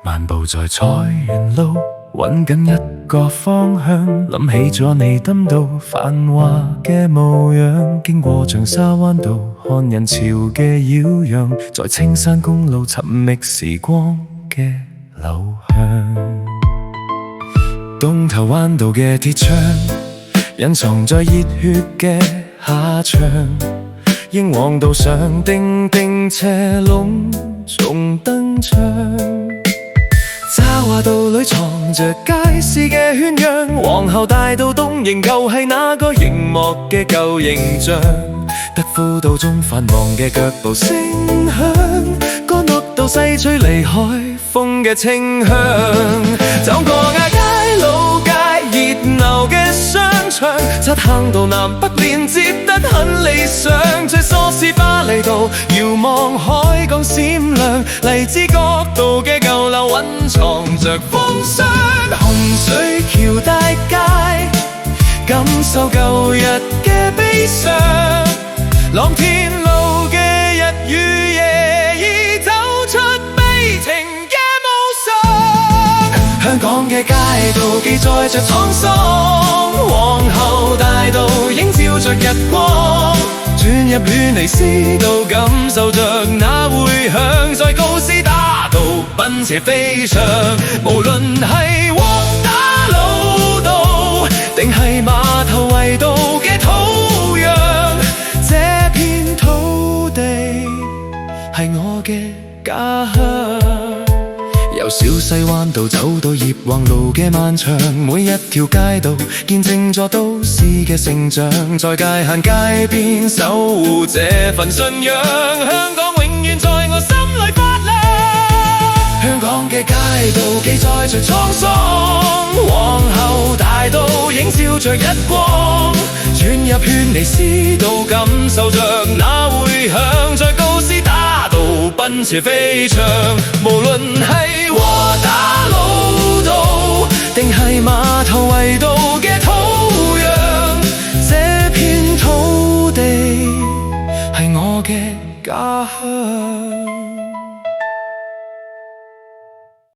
漫步在菜園路，揾緊一個方向，諗起咗你登到繁華嘅模樣，經過長沙灣道，看人潮嘅擾攘，在青山公路尋覓時光嘅流向。東頭灣道嘅鐵窗，隱藏在熱血嘅下場，英皇道上叮叮車龍仲登場，渣華道裏藏着街市嘅圈養，皇后大道東仍舊係那個熒幕嘅舊形象，德輔道中繁忙嘅腳步聲響，干諾道西吹離海風嘅清香，走過亞皆老街熱鬧嘅商場，漆坑道南北連接得很理想，最疏是巴厘道遙望海港閃亮，荔枝角道嘅舊樓蘊藏着風霜，洪水橋大街感受舊日嘅悲傷，朗天路嘅日與夜已走出悲情嘅無常，香港嘅街道記載着滄桑，皇后大道映照着日光，轉入軒尼詩道感受着那迴響，在告士打道奔馳飛翔，無論係窩打老道定係碼頭圍道嘅土壤，這片土地係我嘅家鄉。由小西灣道走到葉橫路嘅漫長，每一條街道見證咗都市嘅成長，在界限街邊守護這份信仰，香港永遠在我心裏發亮。香港嘅街道記載着滄桑，皇后大道映照着日光，轉入軒尼詩道感受着那迴響，在告士打道奔馳飛翔，無論係窩打老道定係碼頭圍道嘅土壤，這片土地係我嘅家鄉。